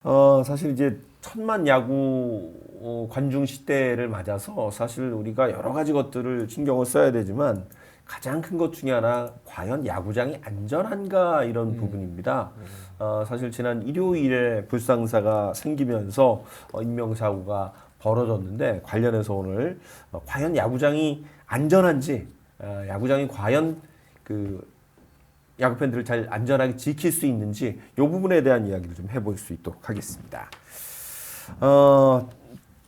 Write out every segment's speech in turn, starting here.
사실 이제 천만 야구 관중 시대를 맞아서 사실 우리가 여러 가지 것들을 신경을 써야 되지만 가장 큰 것 중에 하나 과연 야구장이 안전한가 이런 부분입니다. 사실 지난 일요일에 불상사가 생기면서 인명사고가 벌어졌는데 관련해서 오늘 과연 야구장이 안전한지 야구장이 과연 그 야구 팬들을 잘 안전하게 지킬 수 있는지 이 부분에 대한 이야기를 좀 해볼 수 있도록 하겠습니다.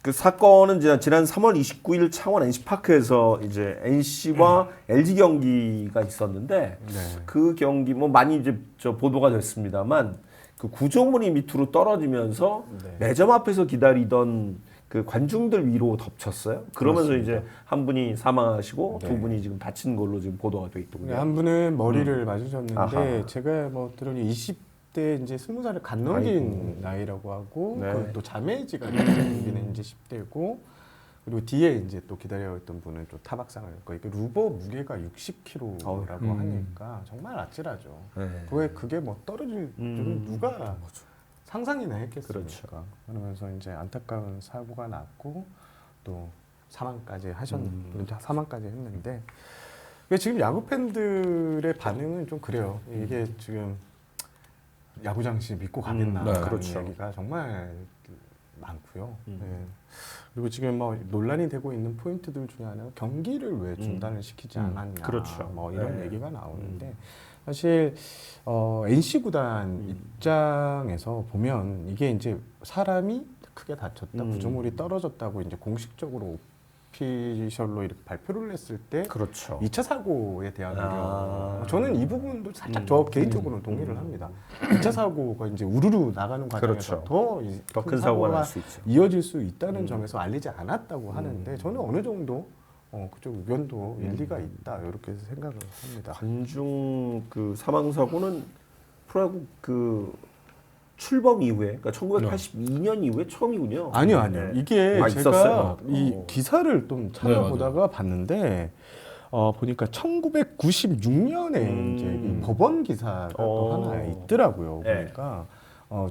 그 사건은 지난 3월 29일 창원 NC파크에서 이제 NC와 LG 경기가 있었는데 그 경기 뭐 많이 이제 보도가 됐습니다만 그 구조물이 밑으로 떨어지면서 매점 앞에서 기다리던 그 관중들 위로 덮쳤어요. 그러면서 그렇습니다. 이제 한 분이 사망하시고 두 분이 지금 다친 걸로 지금 보도가 돼 있더군요. 한 분은 머리를 맞으셨는데 아하. 제가 뭐 들으니 20대 이제 20살을 갓 넘긴 나이라고 하고 네. 또 자매지가 있는 이제 10대고 그리고 뒤에 이제 또 기다려 있던 분은 또 타박상을 했고 이게 루버 무게가 60kg라고 하니까 정말 아찔하죠. 네. 그게 뭐 떨어질 줄은 누가 상상이나 했겠습니까? 그렇죠. 그러면서 이제 안타까운 사고가 났고 또 사망까지 사망까지 했는데 지금 야구 팬들의 반응은 좀 그래요. 이게 지금 야구장씨 믿고 가겠나 네, 라는 그렇죠. 얘기가 정말 많고요. 네. 그리고 지금 뭐 논란이 되고 있는 포인트들 중에 하나는 경기를 왜 중단을 시키지 않았냐, 그렇죠. 뭐 이런 네. 얘기가 나오는데 사실 NC 구단 입장에서 보면 이게 이제 사람이 크게 다쳤다, 구조물이 떨어졌다고 이제 공식적으로 오피셜로 이렇게 발표를 했을 때 그렇죠. 2차 사고에 대한 아. 우려. 저는 이 부분도 살짝 저 개인적으로는 동의를 합니다. 2차 사고가 이제 우르르 나가는 과정에서 그렇죠. 더 큰 사고가 날 수 있죠. 이어질 수 있다는 점에서 알리지 않았다고 하는데 저는 어느 정도 그쪽 의견도 일리가 있다 이렇게 생각을 합니다. 관중 그 사망 사고는 프로야구 그 출범 이후에 그러니까 1982년 이후에 처음이군요. 아니요. 네. 이게 아, 제가 있었어요? 이 기사를 좀 찾아보다가 봤는데 보니까 1996년에 이제 이 법원 기사가 또 하나 있더라고요. 네. 보니까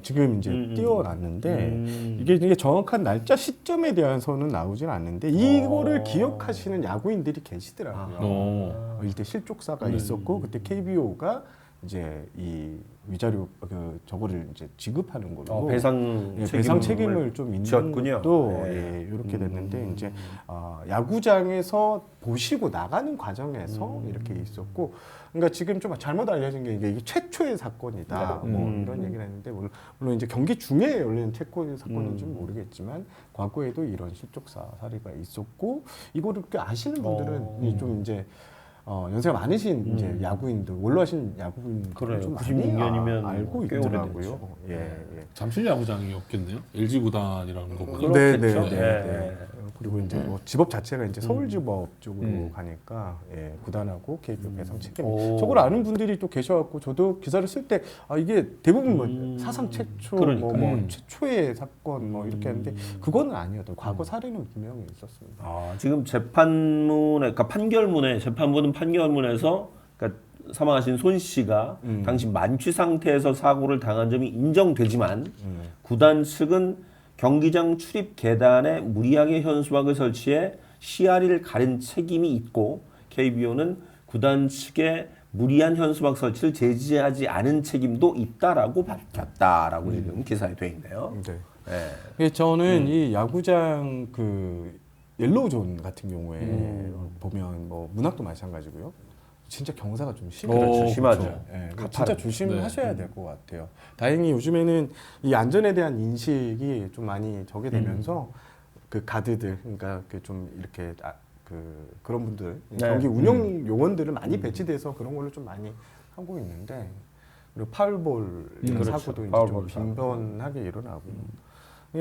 지금 이제 띄워놨는데 이게 정확한 날짜 시점에 대해서는 나오진 않는데 이거를 기억하시는 야구인들이 계시더라고요. 일대 실족사가 있었고 그때 KBO가 이제 이 위자료 저거를 이제 지급하는 걸로 배상 배상 책임을 좀 있는 지었군요. 것도 네. 이렇게 됐는데 이제 야구장에서 보시고 나가는 과정에서 이렇게 있었고 그러니까 지금 좀 잘못 알려진 게 이게 최초의 사건이다 뭐 이런 얘기를 했는데 물론 이제 경기 중에 열린 최초의 사건인지는 모르겠지만 과거에도 이런 실족사 사례가 있었고 이거를 꽤 아시는 분들은 좀 이제 연세가 많으신 이제 야구인들 원로하신 야구인들 그래요. 좀 96년이면 많이 알고 꽤 오래됐죠. 있더라고요. 예. 잠실 야구장이 없겠네요. LG 구단이라는 거군요. 그렇겠죠. 네. 그리고 이제 뭐 집업 자체가 이제 서울집업 쪽으로 가니까 구단하고 KBO 배상 책임. 저걸 아는 분들이 또 계셔갖고 저도 기사를 쓸 때 이게 대부분 뭐 사상 최초, 뭐 최초의 사건 뭐 이렇게 하는데 그거는 아니었던. 과거 사례는 분명히 있었습니다. 지금 재판문에 그러니까 재판부는 판결문에서 그러니까 사망하신 손 씨가 당시 만취 상태에서 사고를 당한 점이 인정되지만 구단 측은 경기장 출입 계단에 무리하게 현수막을 설치해 시야리를 가린 책임이 있고 KBO는 구단 측의 무리한 현수막 설치를 제지하지 않은 책임도 있다라고 밝혔다라고 지금 기사에 돼 있네요. 네. 저는 이 야구장 그 옐로우존 같은 경우에 보면 뭐 문학도 마찬가지고요. 진짜 경사가 좀 심해요. 그렇죠. 심하죠. 네, 진짜 조심하셔야 될 것 같아요. 다행히 요즘에는 이 안전에 대한 인식이 좀 많이 적게 되면서 그 가드들, 그러니까 좀 이렇게 그런 분들 경기 운영 요원들을 많이 배치돼서 그런 걸로 좀 많이 하고 있는데 그리고 파울볼 이런 그렇죠. 사고도 이제 파울볼 좀 빈번하게 일어나고.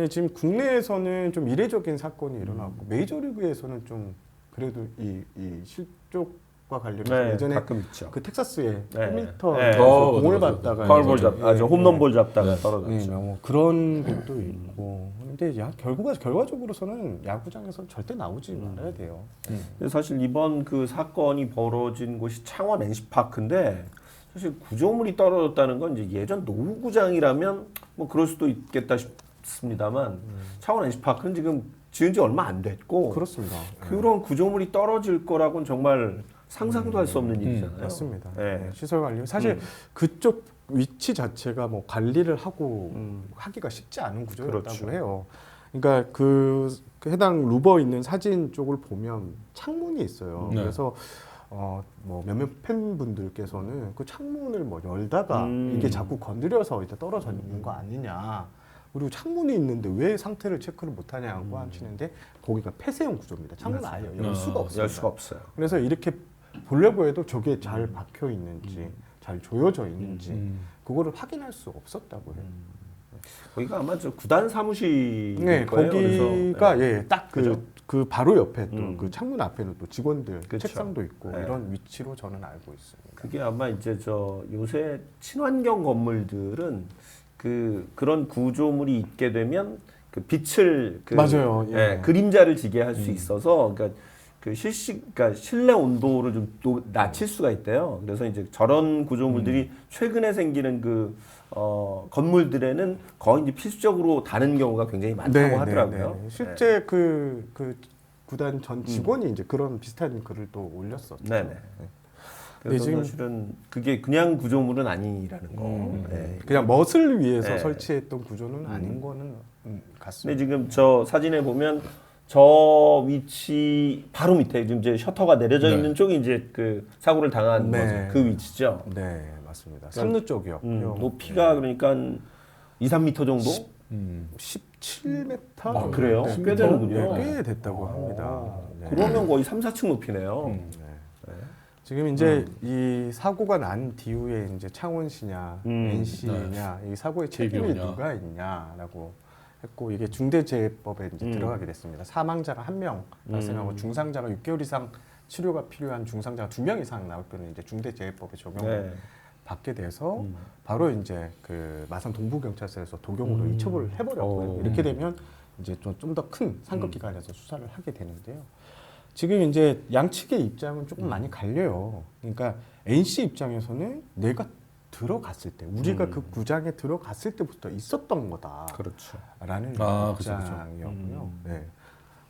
지금 국내에서는 좀 이례적인 사건이 일어나고 메이저리그에서는 좀 그래도 이 실족과 관련해서 예전에 가끔 있죠. 그 텍사스의 네. 해밀턴 네. 공을 받다가 파울볼 이제 홈런볼 잡다가 떨어졌죠. 뭐 그런 것도 있고 근데 결과적으로서는 야구장에서 절대 나오지 말아야 돼요. 근데 사실 이번 그 사건이 벌어진 곳이 창원 NC파크인데 사실 구조물이 떨어졌다는 건 이제 예전 노후구장이라면 뭐 그럴 수도 있겠다 싶습니다만 창원 NC파크는 지금 지은 지 얼마 안 됐고 그렇습니다. 그런 구조물이 떨어질 거라고는 정말 상상도 할 수 없는 일이잖아요. 맞습니다. 네. 시설 관리 사실 그쪽 위치 자체가 뭐 관리를 하고 하기가 쉽지 않은 구조였다고 그렇죠. 해요. 그러니까 그 해당 루버 있는 사진 쪽을 보면 창문이 있어요. 네. 그래서 뭐 몇몇 팬분들께서는 그 창문을 뭐 열다가 이게 자꾸 건드려서 이제 떨어져 있는 거 아니냐. 그리고 창문이 있는데 왜 상태를 체크를 못하냐고 하시는데 거기가 폐쇄형 구조입니다. 창문을 아예 열 수가 없어요. 열 수가 없어요. 그래서 이렇게 보려고 해도 저게 잘 박혀 있는지 잘 조여져 있는지 그거를 확인할 수 없었다고 해요. 거기가 아마 저 구단 사무실 네, 거예요. 거기가 예, 딱 그죠? 그 바로 옆에 또 그 창문 앞에는 또 직원들 그쵸. 책상도 있고 네. 이런 위치로 저는 알고 있습니다. 그게 아마 이제 저 요새 친환경 건물들은 그런 구조물이 있게 되면 그 빛을 맞아요. 예. 그림자를 지게 할 수 있어서 그러니까 그러니까 실내 온도를 좀 또 낮출 수가 있대요. 그래서 이제 저런 구조물들이 최근에 생기는 건물들에는 거의 이제 필수적으로 다는 경우가 굉장히 많다고 하더라고요. 네. 실제 그 구단 전 직원이 이제 그런 비슷한 글을 또 올렸었죠. 네네. 그래서 지금 사실은 그게 그냥 구조물은 아니라는 거. 네. 그냥 멋을 위해서 네. 설치했던 구조는 아닌 거는 근데 같습니다. 지금 저 사진에 보면 저 위치 바로 밑에 지금 이제 셔터가 내려져 네. 있는 쪽이 이제 그 사고를 당한 네. 거죠. 그 위치죠. 네, 맞습니다. 삼루 쪽이었고요. 높이가 그러니까 한 2, 3m 정도? 17m? 아, 그래요? 네, 꽤 되는군요. 꽤 됐다고 합니다. 네. 그러면 거의 3, 4층 높이네요. 지금 이제 이 사고가 난 뒤후에 이제 창원시냐, NC냐 이 사고의 책임이 책임이냐. 누가 있냐라고 했고 이게 중대재해법에 이제 들어가게 됐습니다. 사망자가 1명 발생하고 중상자가 6개월 이상 치료가 필요한 중상자가 2명 이상 나올 때는 이제 중대재해법에 적용을 네. 받게 돼서 바로 이제 그 마산 동부경찰서에서 도경으로 이첩을 해버렸고요. 이렇게 되면 이제 좀 더 큰 상급기관에서 수사를 하게 되는데요. 지금 이제 양측의 입장은 조금 많이 갈려요. 그러니까 NC 입장에서는 내가 들어갔을 때, 우리가 그 구장에 들어갔을 때부터 있었던 거다라는 그렇죠. 그쵸, 그쵸. 입장이었고요. 네.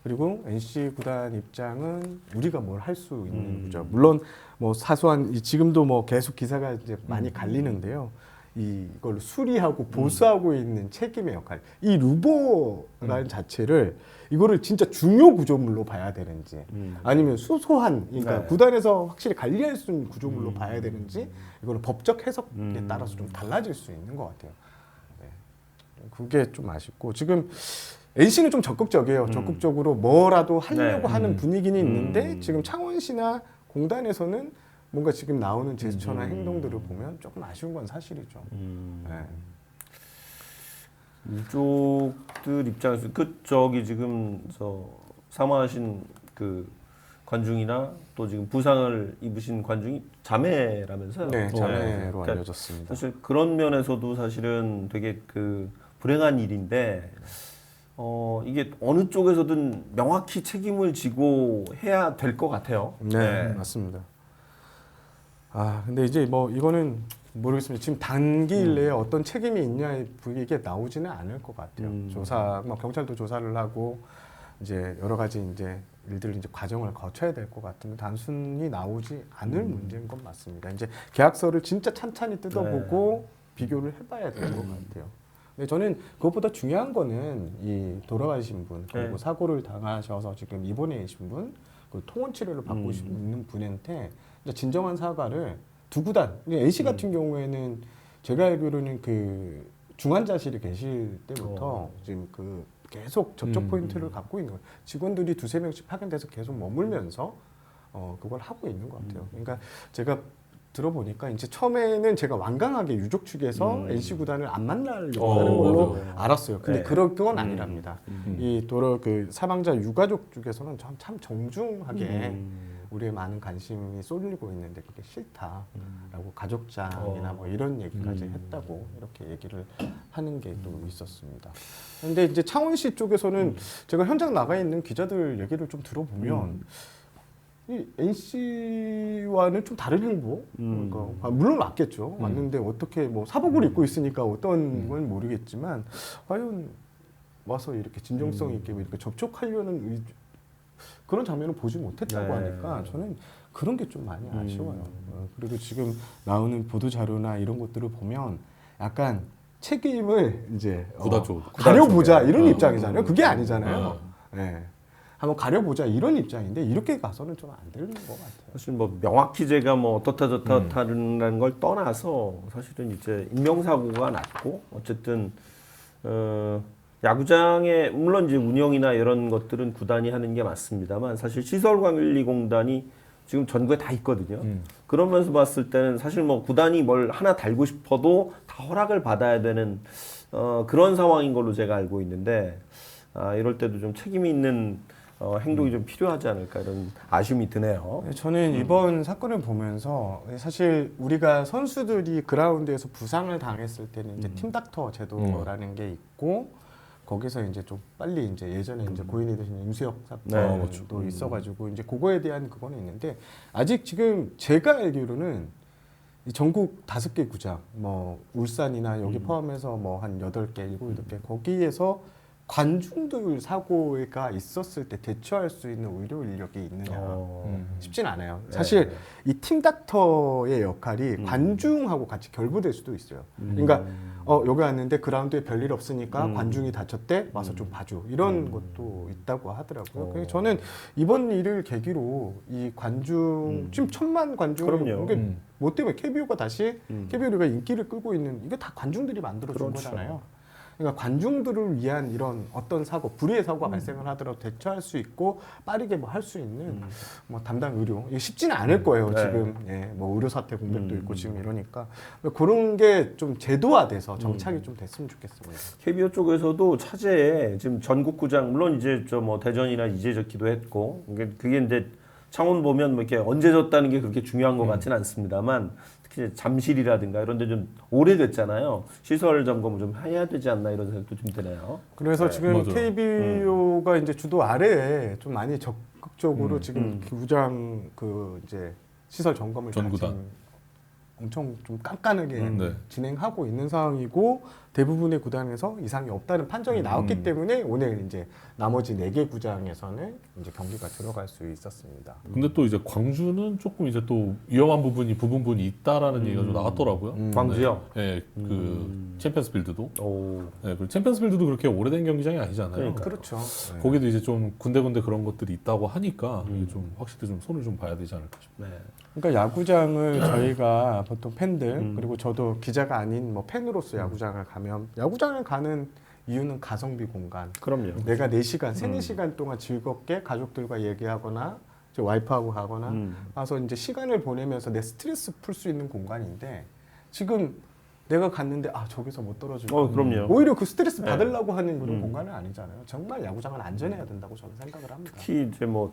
그리고 NC 구단 입장은 우리가 뭘 할 수 있는 구죠. 물론 뭐 사소한 지금도 뭐 계속 기사가 이제 많이 갈리는데요. 이걸 수리하고 보수하고 있는 책임의 역할. 이 루버라는 자체를 이거를 진짜 중요 구조물로 봐야 되는지 아니면 소소한 그러니까 네. 구단에서 확실히 관리할 수 있는 구조물로 봐야 되는지 이거는 법적 해석에 따라서 좀 달라질 수 있는 것 같아요. 네. 그게 좀 아쉽고 지금 NC는 좀 적극적이에요. 적극적으로 뭐라도 하려고 네. 하는 분위기는 있는데 지금 창원시나 공단에서는 뭔가 지금 나오는 제스처나 행동들을 보면 조금 아쉬운 건 사실이죠. 네. 유족들 입장에서 저기 지금 사망하신 그 관중이나 또 지금 부상을 입으신 관중이 자매라면서요? 네, 자매로 그러니까 알려졌습니다. 사실 그런 면에서도 사실은 되게 불행한 일인데 이게 어느 쪽에서든 명확히 책임을 지고 해야 될 것 같아요. 네, 맞습니다. 근데 이제 뭐 이거는 모르겠습니다. 지금 단기일 내에 어떤 책임이 있냐 이게 나오지는 않을 것 같아요. 조사, 뭐 경찰도 조사를 하고 이제 여러 가지 이제 일들을 이제 과정을 거쳐야 될 것 같은데 단순히 나오지 않을 문제인 건 맞습니다. 이제 계약서를 진짜 찬찬히 뜯어보고 비교를 해봐야 될 것 같아요. 근데 저는 그것보다 중요한 거는 이 돌아가신 분 그리고 사고를 당하셔서 지금 입원해 계신 분, 그 통원 치료를 받고 있는 분한테 진정한 사과를 두 구단, NC 같은 경우에는 제가 알기로는 그 중환자실에 계실 때부터 지금 그 계속 접촉 포인트를 갖고 있는 거예요. 직원들이 2-3명씩 파견돼서 계속 머물면서 그걸 하고 있는 것 같아요. 그러니까 제가 들어보니까 이제 처음에는 제가 완강하게 유족 측에서 NC 구단을 안 만나려고 하는 걸로 알았어요. 근데 네. 그건 아니랍니다. 이 그 사망자 유가족 쪽에서는 참 정중하게 우리의 많은 관심이 쏠리고 있는데 그게 싫다라고 가족장이나 뭐 이런 얘기까지 했다고 이렇게 얘기를 하는 게 또 있었습니다. 근데 이제 창원시 쪽에서는 제가 현장 나가 있는 기자들 얘기를 좀 들어보면 이 NC와는 좀 다른 행보. 그러니까 물론 맞겠죠. 맞는데 어떻게 뭐 사복을 입고 있으니까 어떤 건 모르겠지만 과연 와서 이렇게 진정성 있게 이렇게 접촉하려는 그런 장면을 보지 못했다고 네. 하니까 저는 그런 게 좀 많이 아쉬워요. 그리고 지금 나오는 보도 자료나 이런 것들을 보면 약간 책임을 이제 구다 쪽. 가려보자 이런 어. 입장이잖아요. 그게 아니잖아요. 네. 한번 가려보자 이런 입장인데 이렇게 가서는 좀 안 되는 것 같아요. 사실 뭐 명확히 제가 뭐 어떻다 저렇다는 걸 떠나서 사실은 이제 인명사고가 났고 어쨌든 야구장에 물론 이제 운영이나 이런 것들은 구단이 하는 게 맞습니다만 사실 시설관리공단이 지금 전국에 다 있거든요. 그러면서 봤을 때는 사실 뭐 구단이 뭘 하나 달고 싶어도 다 허락을 받아야 되는 그런 상황인 걸로 제가 알고 있는데 이럴 때도 좀 책임이 있는 행동이 좀 필요하지 않을까 이런 아쉬움이 드네요. 저는 이번 사건을 보면서 사실 우리가 선수들이 그라운드에서 부상을 당했을 때는 이제 팀닥터 제도라는 게 있고 거기서 이제 좀 빨리 이제 예전에 이제 고인이 되신 임수혁 사건도 있어가지고 이제 그거에 대한 그거는 있는데 아직 지금 제가 알기로는 이 전국 5개 구장 뭐 울산이나 여기 포함해서 뭐 한 8개, 7, 8개 거기에서 관중들 사고가 있었을 때 대처할 수 있는 의료 인력이 있느냐 쉽진 않아요. 사실 이 팀닥터의 역할이 관중하고 같이 결부될 수도 있어요. 그러니까 여기 왔는데 그라운드에 별일 없으니까 관중이 다쳤대 와서 좀 봐줘 이런 것도 있다고 하더라고요. 그래서 저는 이번 일을 계기로 이 관중 지금 1,000만 관중이 그럼요. 이게 뭐 때문에 KBO가 다시 KBO가 인기를 끌고 있는 이게 다 관중들이 만들어준 그렇죠. 거잖아요. 그러니까 관중들을 위한 이런 어떤 사고, 불의의 사고가 발생을 하더라도 대처할 수 있고 빠르게 뭐 할 수 있는 뭐 담당 의료 이게 쉽지는 않을 거예요. 네. 지금 뭐 의료 사태 공백도 있고 지금 이러니까 그런 게 좀 제도화돼서 정착이 좀 됐으면 좋겠습니다. KBO 쪽에서도 차제에 지금 전국 구장 물론 이제 저 뭐 대전이나 이제 졌기도 했고 그게 이제 창원 보면 뭐 이렇게 언제 졌다는 게 그렇게 중요한 것 같지는 않습니다만 특히 잠실이라든가 이런 데 좀 오래됐잖아요. 시설 점검을 좀 해야 되지 않나 이런 생각도 좀 드네요. 그래서 지금 맞아요. KBO가 이제 주도 아래에 좀 많이 적극적으로 지금 구장 그 이제 시설 점검을 다 전구단. 지금 엄청 좀 깐깐하게 네. 진행하고 있는 상황이고 대부분의 구단에서 이상이 없다는 판정이 나왔기 때문에 오늘 이제 나머지 4개 구장에서는 이제 경기가 들어갈 수 있었습니다. 근데 또 이제 광주는 조금 이제 또 위험한 부분이 있다라는 얘기가 좀 나왔더라고요. 광주요? 네, 그 챔피언스 필드도. 오. 네, 그리고 챔피언스 필드도 그렇게 오래된 경기장이 아니잖아요. 그러니까. 그렇죠. 네. 거기도 이제 좀 군데군데 그런 것들이 있다고 하니까 이게 좀 확실히 좀 손을 좀 봐야 되지 않을까 싶어요. 네. 그러니까 야구장을 저희가 보통 팬들 그리고 저도 기자가 아닌 뭐 팬으로서 야구장을 가면 야구장을 가는 이유는 가성비 공간. 그럼요. 내가 4시간, 3-4시간 동안 즐겁게 가족들과 얘기하거나 저 와이프하고 가거나 가서 이제 시간을 보내면서 내 스트레스 풀 수 있는 공간인데 지금 내가 갔는데 저기서 못 떨어지고 그럼요. 오히려 그 스트레스 받으려고 하는 그런 공간은 아니잖아요. 정말 야구장은 안전해야 된다고 저는 생각을 합니다. 특히 이제 뭐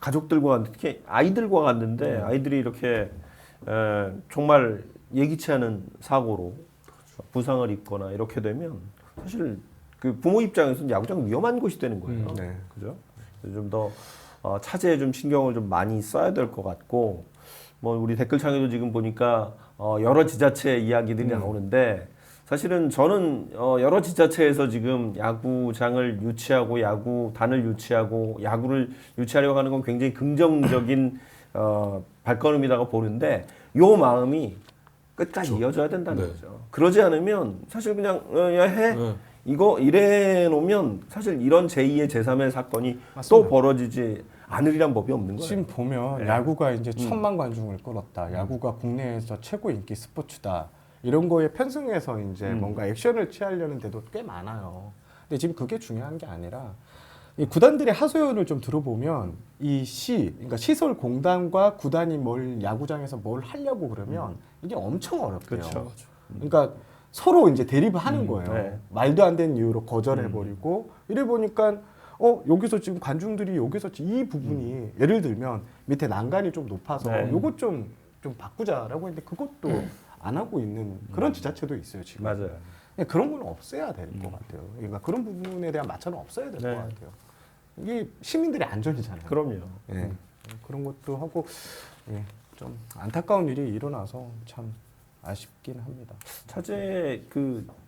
가족들과 갔는데 특히 아이들과 갔는데 아이들이 이렇게 정말 예기치 않은 사고로 부상을 입거나 이렇게 되면 사실 그 부모 입장에서는 야구장 위험한 곳이 되는 거예요. 네. 그죠? 좀 더 차제에 좀 신경을 좀 많이 써야 될 것 같고 뭐 우리 댓글창에도 지금 보니까 여러 지자체 이야기들이 나오는데 사실은 저는 여러 지자체에서 지금 야구장을 유치하고 야구단을 유치하고 야구를 유치하려고 하는 건 굉장히 긍정적인 발걸음이라고 보는데 요 마음이 끝까지 이어져야 된다는 거죠. 그러지 않으면 사실 그냥 해 이거 이래 놓으면 사실 이런 제2의 제3의 사건이 맞습니다. 또 벌어지지 않으리란 법이 없는 거예요. 지금 보면 야구가 이제 1,000만 관중을 끌었다. 야구가 국내에서 최고 인기 스포츠다. 이런 거에 편승해서 이제 뭔가 액션을 취하려는 데도 꽤 많아요. 근데 지금 그게 중요한 게 아니라 이 구단들의 하소연을 좀 들어보면 그러니까 시설 공단과 구단이 야구장에서 뭘 하려고 그러면 이게 엄청 어렵대요. 그렇죠. 그러니까 서로 이제 대립을 하는 거예요. 네. 말도 안 되는 이유로 거절해버리고 이래 보니까 여기서 지금 관중들이 여기서 이 부분이 예를 들면 밑에 난간이 좀 높아서 네. 요것 좀 바꾸자라고 했는데 그것도 안 하고 있는 그런 지자체도 있어요 지금. 맞아요. 그냥 그런 건 없애야 될 것 같아요. 그러니까 그런 부분에 대한 마찰은 없어야 될 것 네. 같아요. 이게 시민들의 안전이잖아요. 그럼요. 예. 그런 것도 하고 예, 좀 안타까운 일이 일어나서 참 아쉽긴 합니다. 차제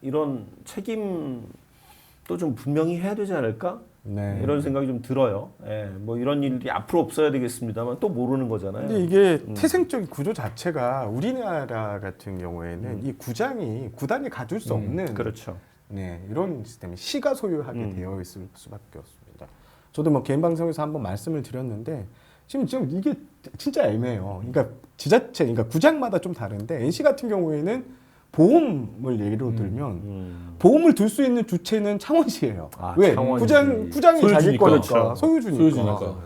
이런 책임도 좀 분명히 해야 되지 않을까? 네. 이런 생각이 좀 들어요. 예, 뭐 이런 일이 앞으로 없어야 되겠습니다만 또 모르는 거잖아요. 근데 이게 태생적인 구조 자체가 우리나라 같은 경우에는 이 구단이 가질 수 없는 그렇죠. 네, 이런 시스템이 시가 소유하게 되어 있을 수밖에 없습니다. 저도 뭐 개인 방송에서 한번 말씀을 드렸는데 지금 이게 진짜 애매해요. 그러니까 지자체, 그러니까 구장마다 좀 다른데 NC 같은 경우에는 보험을 예로 들면 보험을 들 수 있는 주체는 창원시예요. 아, 왜? 창원시. 구장이 자기 소유주니까. 거니까 그렇죠. 소유주니까. 소유주니까.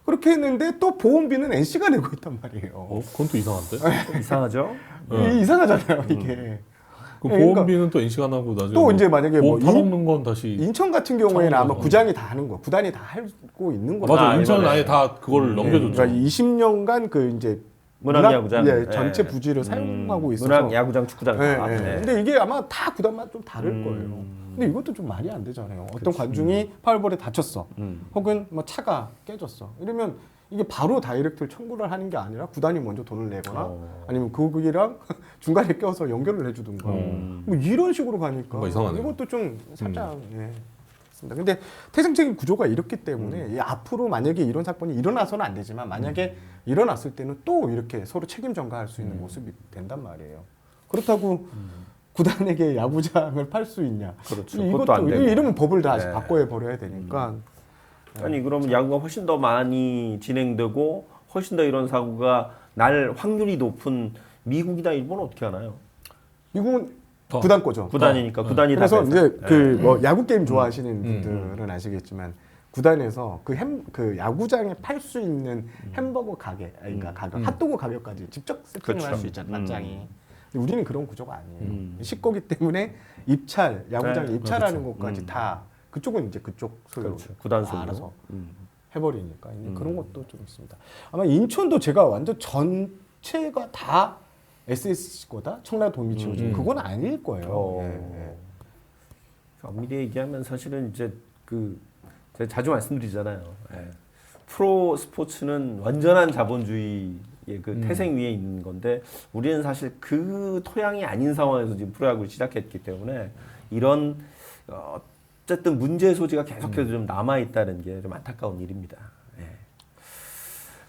그렇게 했는데 또 보험비는 NC가 내고 있단 말이에요. 그건 또 이상한데? 좀 이상하죠? 이게 이상하잖아요, 이게. 그 그러니까 보험비는 또 NC가 나고 나중에 또 이제 만약에 뭐 보험 타먹는 건 다시 인천 같은 경우에는 아마 창원에서. 구장이 다 하는 거, 구단이 다 하고 있는 거죠. 맞아 아, 인천은 이번에. 아예 다 그걸 넘겨줬죠. 그러니까 20년간 그 이제 문학야구장. 예, 전체 부지를 사용하고 있어서. 문학야구장, 축구장 예, 다. 예. 네. 근데 이게 아마 다 구단마다 좀 다를 거예요. 근데 이것도 좀 말이 안 되잖아요. 어떤 관중이 파울볼에 다쳤어, 혹은 뭐 차가 깨졌어. 이러면 이게 바로 다이렉트를 청구를 하는 게 아니라 구단이 먼저 돈을 내거나 아니면 그기랑 중간에 껴서 연결을 해주든가 뭐 이런 식으로 가니까 뭔가 이상하네요. 이것도 좀 살짝 예. 있습니다. 근데 태생적인 구조가 이렇기 때문에 이 앞으로 만약에 이런 사건이 일어나서는 안 되지만 만약에 일어났을 때는 또 이렇게 서로 책임 전가할 수 있는 모습이 된단 말이에요. 그렇다고 구단에게 야구장을 팔 수 있냐? 그렇죠. 그것도 안 되고. 이러면 법을 다시 네. 바꿔 버려야 되니까. 아니 그러면 야구가 훨씬 더 많이 진행되고 훨씬 더 이런 사고가 날 확률이 높은 미국이나 일본은 어떻게 하나요? 미국은 더. 구단 거죠. 구단이니까 구단이 다 그래서 빼서. 이제 그 뭐 야구 게임 좋아하시는 분들은 아시겠지만 구단에서 그 야구장에 팔 수 있는 햄버거 가게, 그러니까 가격, 핫도그 가격까지 직접 세팅을 할 그렇죠. 수 있잖아요. 맞짱이. 근데 우리는 그런 구조가 아니에요. 식거기 때문에 입찰, 야구장 네, 입찰하는 것까지 다 그쪽은 이제 그쪽 소유, 그렇죠. 구단 소유로. 알아서 해버리니까 그런 것도 좀 있습니다. 아마 인천도 제가 완전 전체가 다 SSC 거다, 청라 도미치고 그건 아닐 거예요. 예, 예. 엄밀히 얘기하면 사실은 이제 제가 자주 말씀드리잖아요. 예. 프로 스포츠는 완전한 자본주의의 그 태생 위에 있는 건데 우리는 사실 그 토양이 아닌 상황에서 지금 프로야구를 시작했기 때문에 이런 어쨌든 문제 소지가 계속해서 좀 남아 있다는 게 좀 안타까운 일입니다. 예.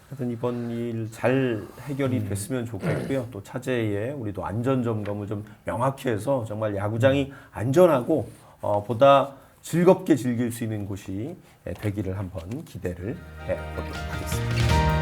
하여튼 이번 일 잘 해결이 됐으면 좋겠고요. 또 차제에 우리도 안전 점검을 좀 명확히 해서 정말 야구장이 안전하고 보다 즐겁게 즐길 수 있는 곳이 되기를 한번 기대를 해보도록 하겠습니다.